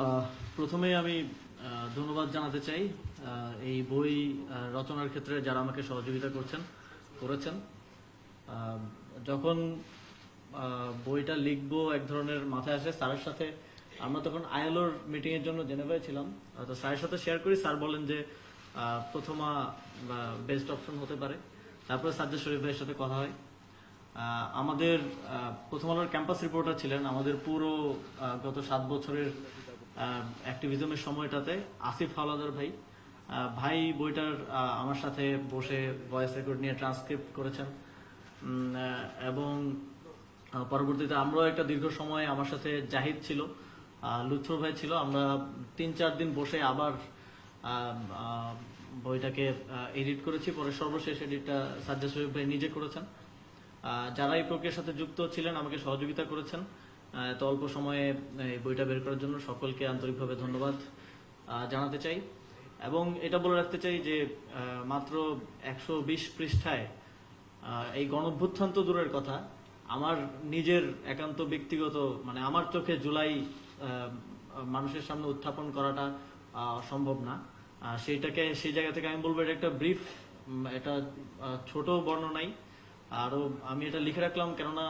আহ, প্রথমেই আমি ধন্যবাদ জানাতে চাই এই বই রচনার ক্ষেত্রে যারা আমাকে সহযোগিতা করেছেন। আহ, যখন বইটা লিখবো এক ধরনের মাথায় আসে স্যারের সাথে। আমরা তখন আইএলওর মিটিং এর জন্য জেনেভায় ছিলাম। তো স্যারের সাথে শেয়ার করি, স্যার বলেন যে প্রথমা বেস্ট অপশন হতে পারে। তারপরে সাজ্জাদ শরীফ ভাইয়ের সাথে কথা হয়। আমাদের প্রথম আলোর ক্যাম্পাস রিপোর্টার ছিলেন আমাদের পুরো গত 7 বছরের অ্যাক্টিভিজমের সময়টাতে আসিফ হাওলাদার ভাই। ভাই বইটার আমার সাথে বসে ভয়েস রেকর্ড নিয়ে ট্রান্সক্রিপ্ট করেছেন। এবং পরবর্তীতে আমরাও একটা দীর্ঘ সময় আমার সাথে জাহিদ ছিল, লুৎফর ভাই ছিল। আমরা 3-4 দিন বসে আবার বইটাকে এডিট করেছি। পরে সর্বশেষ এডিটটা সাজ্জাদ শরীফ ভাই নিজে করেছেন। যারা এই প্রক্রিয়ার সাথে যুক্ত ছিলেন, আমাকে সহযোগিতা করেছেন এত অল্প সময়ে এই বইটা বের করার জন্য সকলকে আন্তরিকভাবে ধন্যবাদ জানাতে চাই। এবং এটা বলে রাখতে চাই যে মাত্র 120 পৃষ্ঠায় এই গণঅভ্যুত্থান তো দূরের কথা, আমার নিজের একান্ত ব্যক্তিগত মানে আমার চোখে জুলাই মানুষের সামনে উত্থাপন করাটা সম্ভব না। সেই জায়গা থেকে আমি বলবো এটা একটা ব্রিফ, এটা ছোট বর্ণনাই। আরো আমি এটা লিখে রাখলাম কেননা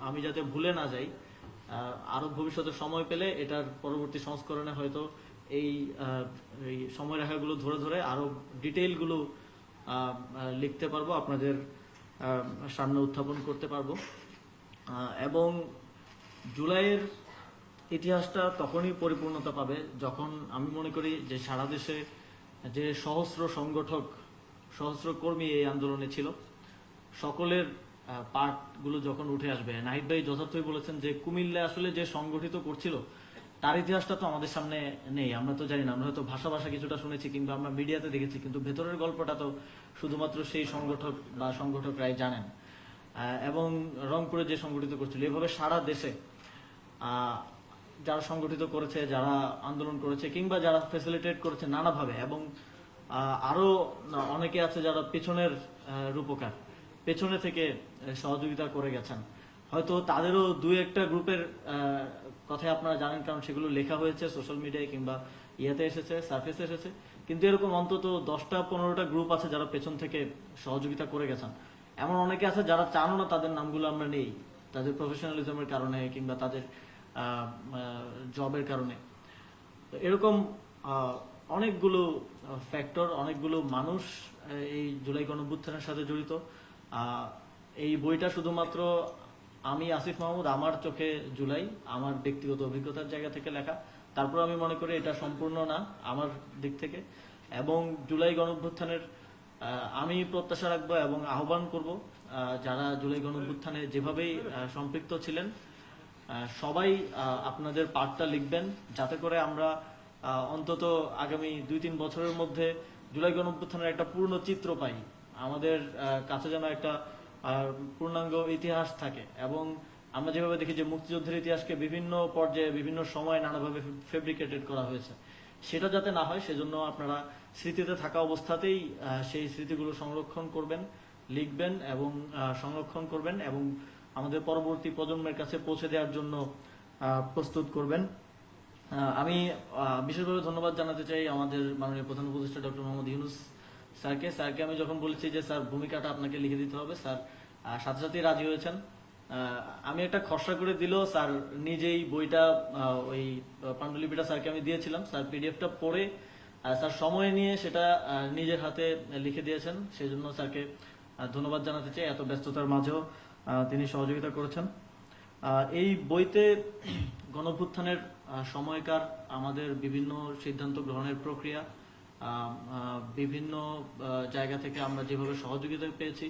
আমি যাতে ভুলে না যাই। আরো ভবিষ্যতে সময় পেলে এটার পরবর্তী সংস্করণে হয়তো এই এই সময়রেখাগুলো ধরে ধরে আরো ডিটেইলগুলো লিখতে পারবো, আপনাদের সামনে উত্থাপন করতে পারবো। এবং জুলাইয়ের ইতিহাসটা তখনই পরিপূর্ণতা পাবে যখন আমি মনে করি যে সারা দেশে যে সহস্র সংগঠক, সহস্র কর্মী এই আন্দোলনে ছিল, সকলের পার্টগুলো যখন উঠে আসবে। নাহিদ ভাই যথার্থই বলেছেন যে কুমিল্লা আসলে যে সংগঠিত করছিল তার ইতিহাসটা তো আমাদের সামনে নেই, আমরা তো জানি না। আমরা হয়তো ভাষা ভাষা কিছুটা শুনেছি কিংবা আমরা মিডিয়াতে দেখেছি, কিন্তু ভেতরের গল্পটা তো শুধুমাত্র সেই সংগঠক বা সংগঠকরাই জানেন। এবং রংপুরে যে সংগঠিত করছিল, এভাবে সারা দেশে যারা সংগঠিত করেছে, যারা আন্দোলন করেছে কিংবা যারা ফেসিলিটেট করেছে নানাভাবে, এবং আরো অনেকে আছে যারা পেছনের রূপকার, পেছনে থেকে সহযোগিতা করে গেছেন। হয়তো তাদেরও 2-1টা গ্রুপের কথাই আপনারা জানেন, কারণ সেগুলো লেখা হয়েছে সোশ্যাল মিডিয়ায় কিংবা ইয়াতে এসেছে, সার্ফেসে এসেছে। কিন্তু এরকম অন্তত 10টা-15টা গ্রুপ আছে যারা পেছন থেকে সহযোগিতা করে গেছেন। এমন অনেকে আছে যারা চানও না তাদের নামগুলো আমরা নেই, তাদের প্রফেশনালিজমের কারণে কিংবা তাদের জবের কারণে। এরকম অনেকগুলো ফ্যাক্টর, অনেকগুলো মানুষ এই জুলাই গণঅভ্যুত্থানের সাথে জড়িত। এই বইটা শুধুমাত্র আমি আসিফ মাহমুদ আমার চোখে জুলাই আমার ব্যক্তিগত অভিজ্ঞতার জায়গা থেকে লেখা। তারপর আমি মনে করি এটা সম্পূর্ণ না আমার দিক থেকে। এবং জুলাই গণঅভ্যুত্থানের আমি প্রত্যাশা রাখবো এবং আহ্বান করব যারা জুলাই গণঅভ্যুত্থানে যেভাবেই সম্পৃক্ত ছিলেন সবাই আপনাদের পার্টটা লিখবেন, যাতে করে আমরা অন্তত আগামী 2-3 বছরের মধ্যে জুলাই গণঅভ্যুত্থানের একটা পূর্ণ চিত্র পাই। আমাদের কাছে যেন একটা পূর্ণাঙ্গ ইতিহাস থাকে। এবং আমরা যেভাবে দেখি যে মুক্তিযুদ্ধের ইতিহাসকে বিভিন্ন পর্যায়ে বিভিন্ন সময় নানাভাবে ফেব্রিকেটেড করা হয়েছে, সেটা যাতে না হয় সেজন্য আপনারা স্মৃতিতে থাকা অবস্থাতেই সেই স্মৃতিগুলো সংরক্ষণ করবেন, লিখবেন এবং সংরক্ষণ করবেন এবং আমাদের পরবর্তী প্রজন্মের কাছে পৌঁছে দেওয়ার জন্য প্রস্তুত করবেন। আমি বিশেষভাবে ধন্যবাদ জানাতে চাই আমাদের মাননীয় প্রধান উপদেষ্টা ডক্টর মোহাম্মদ ইউনূস স্যারকে আমি যখন বলেছি যে স্যার ভূমিকাটা আপনাকে লিখে দিতে হবে, স্যার সাথে সাথেই রাজি হয়েছেন। আমি একটা খসড়া করে দিলেও স্যার নিজেই বইটা ওই পাণ্ডুলিপিটা স্যারকে আমি দিয়েছিলাম, স্যার পিডিএফটা পড়ে স্যার সময় নিয়ে সেটা নিজের হাতে লিখে দিয়েছেন। সেই জন্য স্যারকে ধন্যবাদ জানাতে চাই, এত ব্যস্ততার মাঝেও তিনি সহযোগিতা করেছেন। এই বইতে গণঅভ্যুত্থানের সময়কার আমাদের বিভিন্ন সিদ্ধান্ত গ্রহণের প্রক্রিয়া, বিভিন্ন জায়গা থেকে আমরা যেভাবে সহযোগিতা পেয়েছি,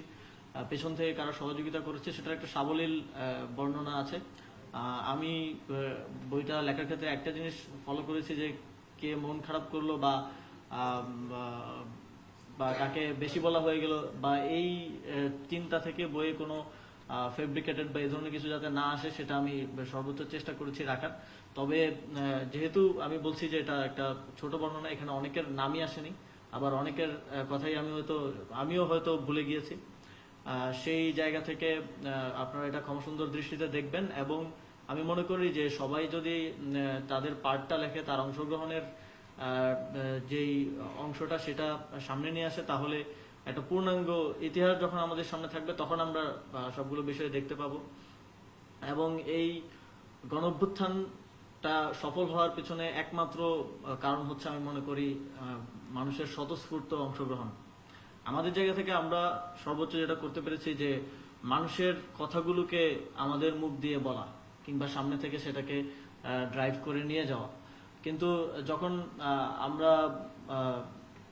পেছন থেকে কারা সহযোগিতা করেছে, সেটার একটা সাবলীল বর্ণনা আছে। আমি বইটা লেখার ক্ষেত্রে একটা জিনিস ফলো করেছি যে কে মন খারাপ করলো বা বা কাকে বেশি বলা হয়ে গেল বা এই চিন্তা থেকে বইয়ে কোনো ফেব্রিকেটেড বা এই ধরনের কিছু যাতে না আসে, সেটা আমি সর্বোচ্চ চেষ্টা করেছি রাখার। তবে যেহেতু আমি বলছি যে এটা একটা ছোট বর্ণনা, এখানে অনেকের নামই আসেনি, আবার অনেকের কথাই আমিও হয়তো ভুলে গিয়েছি। সেই জায়গা থেকে আপনারা এটা ক্ষমাসুন্দর দৃষ্টিতে দেখবেন এবং আমি মনে করি যে সবাই যদি তাদের পার্টটা লেখে, তার অংশগ্রহণের যেই অংশটা সেটা সামনে নিয়ে আসে, তাহলে একটা পূর্ণাঙ্গ ইতিহাস যখন আমাদের সামনে থাকবে তখন আমরা সবগুলো বিষয় দেখতে পাবো। এবং এই গণঅভ্যুত্থানটা সফল হওয়ার পিছনে একমাত্র কারণ হচ্ছে আমি মনে করি মানুষের স্বতঃস্ফূর্ত অংশগ্রহণ। আমাদের জায়গা থেকে আমরা সর্বোচ্চ যেটা করতে পেরেছি যে মানুষের কথাগুলোকে আমাদের মুখ দিয়ে বলা কিংবা সামনে থেকে সেটাকে ড্রাইভ করে নিয়ে যাওয়া। কিন্তু যখন আমরা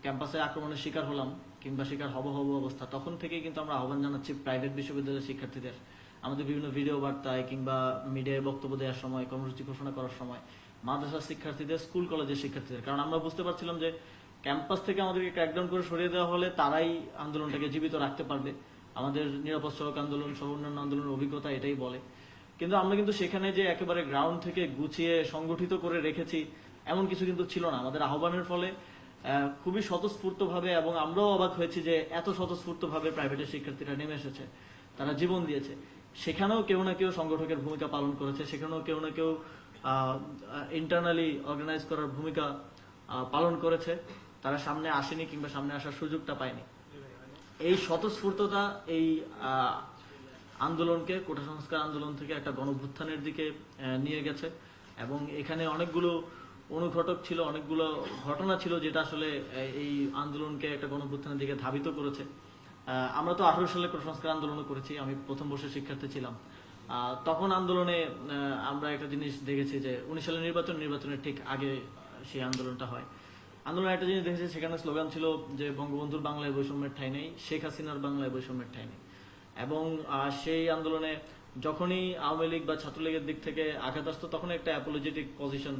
ক্যাম্পাসে আক্রমণের শিকার হলাম কিংবা শিকার হব অবস্থা, তখন থেকেই কিন্তু আমরা আহ্বান জানাচ্ছি প্রাইভেট বিশ্ববিদ্যালয়ের শিক্ষার্থীদের, আমাদের বিভিন্ন ভিডিও বার্তায় কিংবা মিডিয়ায় বক্তব্য দেওয়ার সময়, কর্মসূচি ঘোষণা করার সময়, মাদ্রাসার শিক্ষার্থীদের, স্কুল কলেজের শিক্ষার্থীদের, কারণ আমরা বুঝতে পারছিলাম যে ক্যাম্পাস থেকে আমাদেরকে ক্র্যাকডাউন করে সরিয়ে দেওয়া হলে তারাই আন্দোলনটাকে জীবিত রাখতে পারবে। আমাদের নিরাপদ সড়ক আন্দোলন সহ অন্যান্য আন্দোলনের অভিজ্ঞতা এটাই বলে। কিন্তু আমরা কিন্তু সেখানে যে একেবারে গ্রাউন্ড থেকে গুছিয়ে সংগঠিত করে রেখেছি এমন কিছু কিন্তু ছিল না। আমাদের আহ্বানের ফলে খুবই স্বতঃস্ফূর্তভাবে, এবং আমরাও অবাক হয়েছি যে এত স্বতঃস্ফূর্তভাবে প্রাইভেটের শিক্ষার্থীরা নেমে এসেছে, তারা জীবন দিয়েছে। সেখানেও কেউ না কেউ সংগঠকের ভূমিকা পালন করেছে, সেখানেও কেউ না কেউ ইন্টারনালি অর্গানাইজ করার ভূমিকা পালন করেছে। তারা সামনে আসেনি কিংবা সামনে আসার সুযোগটা পায়নি। এই স্বতঃস্ফূর্ততা এই আন্দোলনকে, কোটা সংস্কার আন্দোলন থেকে একটা গণঅভ্যুত্থানের দিকে নিয়ে গেছে। এবং এখানে অনেকগুলো অনুঘটক ছিল, অনেকগুলো ঘটনা ছিল যেটা আসলে এই আন্দোলনকে একটা গণঅভ্যুত্থানের দিকে ধাবিত করেছে। আমরা তো 18 সালে কোটা সংস্কার আন্দোলনও করেছি, আমি প্রথম বর্ষের শিক্ষার্থী ছিলাম। তখন আন্দোলনে আমরা একটা জিনিস দেখেছি যে 19 সালের নির্বাচনের ঠিক আগে সেই আন্দোলনটা হয়। আন্দোলনের একটা জিনিস দেখেছি, সেখানে স্লোগান ছিল যে বঙ্গবন্ধুর বাংলায় বৈষম্যের ঠাঁই নেই, শেখ হাসিনার বাংলায় বৈষম্যের ঠাঁই নেই। এবং সেই আন্দোলনে যখনই আওয়ামী লীগ বা ছাত্রলীগের দিক থেকে আঘাত আসতো, তখন একটা অ্যাপোলজেটিক পজিশন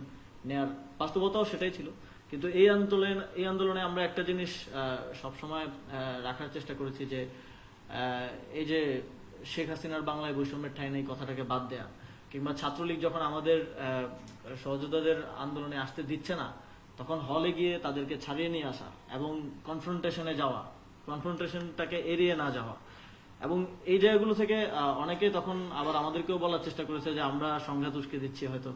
নেয়ার বাস্তবতাও সেটাই ছিল। কিন্তু এই আন্দোলনে আমরা একটা জিনিস সবসময় রাখার চেষ্টা করেছি যে এই যে শেখ হাসিনার বাংলায় বৈষম্যের ঠাঁই নেই কথাটাকে বাদ দেয়া, কিংবা ছাত্রলীগ যখন আমাদের সহযোদ্ধাদের আন্দোলনে আসতে দিচ্ছে না, তখন হলে গিয়ে তাদেরকে ছাড়িয়ে নিয়ে আসা এবং কনফ্রন্টেশনে যাওয়া, কনফ্রন্টেশনটাকে এড়িয়ে না যাওয়া। এবং এই জায়গাগুলো থেকে অনেকে তখন আবার আমাদেরকেও বলার চেষ্টা করেছে যে আমরা সংঘাত উস্কে দিচ্ছি হয়তো,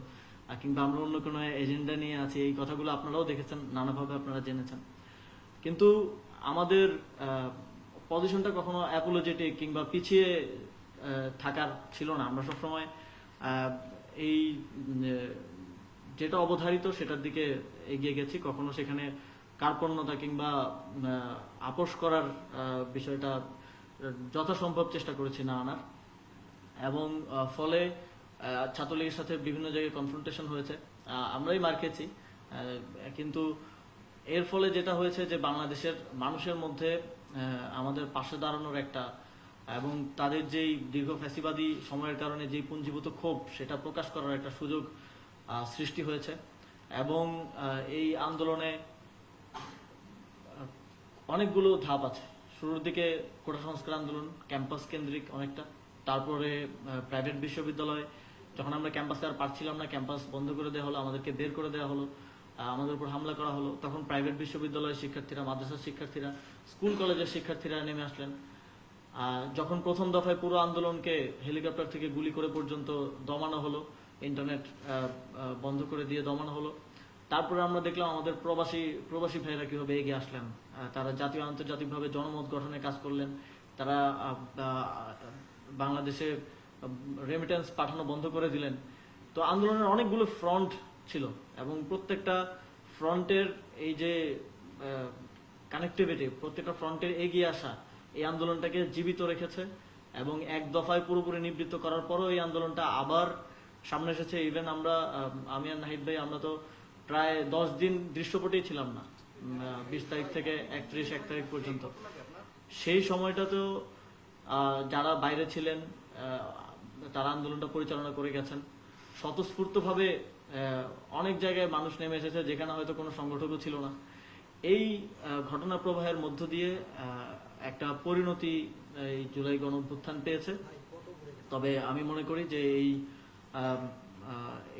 কিংবা আমরা অন্য কোনো এজেন্ডা নিয়ে আছি। এই কথাগুলো আপনারাও দেখেছেন, নানাভাবে আপনারা জেনেছেন। কিন্তু আমাদের পজিশনটা কখনো অ্যাপোলজেটিক কিংবা পিছিয়ে থাকার ছিল না। আমরা সবসময় এই যেটা অবধারিত সেটার দিকে এগিয়ে গেছি, কখনো সেখানে কার্পণ্যতা কিংবা আপোষ করার বিষয়টা যথাসম্ভব চেষ্টা করেছি না আনার। এবং ফলে ছাত্রলীগের সাথে বিভিন্ন জায়গায় কনফ্রন্টেশন হয়েছে, আমরাই মার খেয়েছি। কিন্তু এর ফলে যেটা হয়েছে যে বাংলাদেশের মানুষের মধ্যে আমাদের পাশে দাঁড়ানোর একটা, এবং তাদের যেই দীর্ঘ ফ্যাসিবাদী সময়ের কারণে যেই পুঞ্জীভূত ক্ষোভ, সেটা প্রকাশ করার একটা সুযোগ সৃষ্টি হয়েছে। এবং এই আন্দোলনে অনেকগুলো ধাপ আছে। শুরুর দিকে কোটা সংস্কার আন্দোলন ক্যাম্পাস কেন্দ্রিক অনেকটা, তারপরে প্রাইভেট বিশ্ববিদ্যালয়, যখন আমরা ক্যাম্পাসে আর পারছিলাম না, ক্যাম্পাস বন্ধ করে দেওয়া হলো, আমাদেরকে বের করে দেওয়া হলো, আমাদের উপর হামলা করা হলো, তখন প্রাইভেট বিশ্ববিদ্যালয়ের শিক্ষার্থীরা, মাদ্রাসার শিক্ষার্থীরা, স্কুল কলেজের শিক্ষার্থীরা নেমে আসলেন। যখন প্রথম দফায় পুরো আন্দোলনকে হেলিকপ্টার থেকে গুলি করে পর্যন্ত দমানো হলো, ইন্টারনেট বন্ধ করে দিয়ে দমানো হলো, তারপরে আমরা দেখলাম আমাদের প্রবাসী ভাইরা কিভাবে এগিয়ে আসলেন। তারা জাতীয় আন্তর্জাতিকভাবে জনমত গঠনে কাজ করলেন। তারা বাংলাদেশে রেমিটেন্স পাঠানো বন্ধ করে দিলেন। তো আন্দোলনের অনেকগুলো ফ্রন্ট ছিল, এবং প্রত্যেকটা ফ্রন্টের এই যে কানেক্টিভিটি, প্রত্যেকটা ফ্রন্টের এগিয়ে আসা এই আন্দোলনটাকে জীবিত রেখেছে। এবং এক দফায় পুরোপুরি নিবৃত্ত করার পরও এই আন্দোলনটা আবার সামনে এসেছে। ইভেন আমি আর নাহিদ ভাই, আমরা তো প্রায় 10 দিন দৃশ্যপটেই ছিলাম না, 20 তারিখ থেকে 31 তারিখ পর্যন্ত। সেই সময়টাতেও যারা বাইরে ছিলেন তারা আন্দোলনটা পরিচালনা করে গেছেন স্বতঃস্ফূর্তভাবে। অনেক জায়গায় মানুষ নেমে এসেছে যেখানে হয়তো কোনো সংগঠকও ছিল না। এই ঘটনা প্রবাহের মধ্য দিয়ে একটা পরিণতি এই জুলাই গণঅভ্যুত্থান পেয়েছে। তবে আমি মনে করি যে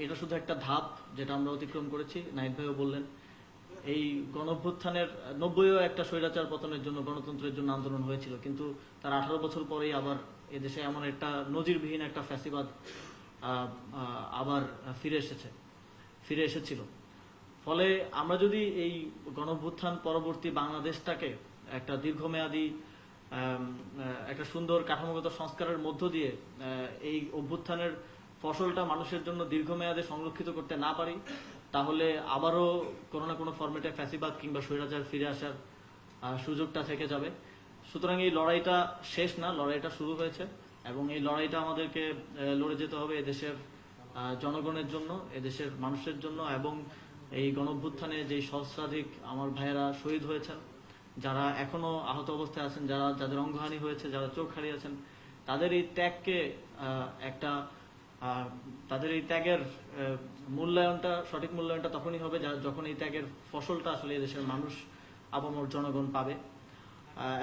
এটা শুধু একটা ধাপ যেটা আমরা অতিক্রম করেছি। নাহিদ ভাইও বললেন এই গণঅভ্যুত্থানের 90-ও একটা স্বৈরাচার পতনের জন্য, গণতন্ত্রের জন্য আন্দোলন হয়েছিল, কিন্তু তার 18 বছর পরেই আবার এদেশে এমন একটা নজিরবিহীন একটা ফ্যাসিবাদ আবার ফিরে এসেছিল। ফলে আমরা যদি এই গণঅভ্যুত্থান পরবর্তী বাংলাদেশটাকে একটা দীর্ঘমেয়াদী একটা সুন্দর কাঠামোগত সংস্কারের মধ্য দিয়ে এই অভ্যুত্থানের ফসলটা মানুষের জন্য দীর্ঘমেয়াদে সংরক্ষিত করতে না পারি, তাহলে আবারও কোনো না কোনো ফরম্যাটে ফ্যাসিবাদ কিংবা স্বৈরাচার ফিরে আসার সুযোগটা থেকে যাবে। সুতরাং এই লড়াইটা শেষ না, লড়াইটা শুরু হয়েছে এবং এই লড়াইটা আমাদেরকে লড়ে যেতে হবে এদেশের জনগণের জন্য, এদেশের মানুষের জন্য এবং এই গণঅভ্যুত্থানে যে সহস্রাধিক আমার ভাইয়েরা শহীদ হয়েছেন, যারা এখনো আহত অবস্থায় আছেন, যাদের অঙ্গহানি হয়েছে, যারা চোখ হারিয়েছেন, তাদের এই ত্যাগকে একটা তাদের এই ত্যাগের মূল্যায়নটা, সঠিক মূল্যায়নটা তখনই হবে যখন এই ত্যাগের ফসলটা আসলে এদেশের মানুষ, আপামর জনগণ পাবে।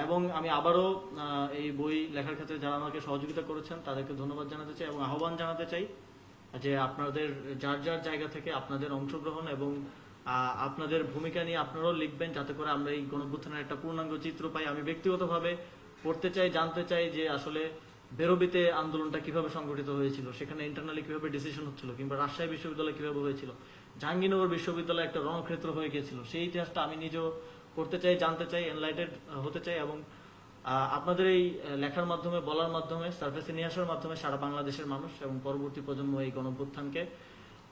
এবং আমি আবারও এই বই লেখার ক্ষেত্রে যারা আমাকে সহযোগিতা করেছেন তাদেরকে ধন্যবাদ জানাতে চাই এবং আহ্বান জানাতে চাই যে আপনাদের যার যার জায়গা থেকে আপনাদের অংশগ্রহণ এবং আপনাদের ভূমিকা নিয়ে আপনারাও লিখবেন, যাতে করে আমরা এই গণঅভ্যুত্থানের একটা পূর্ণাঙ্গ চিত্র পাই। আমি ব্যক্তিগতভাবে পড়তে চাই, জানতে চাই যে আসলে বেরোবিতে আন্দোলনটা কিভাবে সংগঠিত হয়েছিল, সেখানে ইন্টারনালি কিভাবে ডিসিশন হচ্ছিল, কিংবা রাজশাহী বিশ্ববিদ্যালয় কিভাবে হয়েছিল, জাহাঙ্গীরনগর বিশ্ববিদ্যালয় একটা রণক্ষেত্র হয়ে গিয়েছিল, সেই ইতিহাসটা আমি নিজেও পড়তে চাই, জানতে চাই, এনলাইটেড হতে চাই এবং আপনাদের এই লেখার মাধ্যমে, বলার মাধ্যমে, সার্ফেসে নিয়ে আসার মাধ্যমে সারা বাংলাদেশের মানুষ এবং পরবর্তী প্রজন্ম এই গণঅভ্যুত্থানকে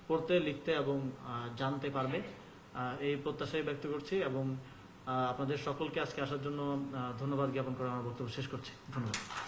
পড়তে, লিখতে এবং জানতে পারবে, এই প্রত্যাশাই ব্যক্ত করছি এবং আপনাদের সকলকে আজকে আসার জন্য ধন্যবাদ জ্ঞাপন করে আমার বক্তব্য শেষ করছি। ধন্যবাদ।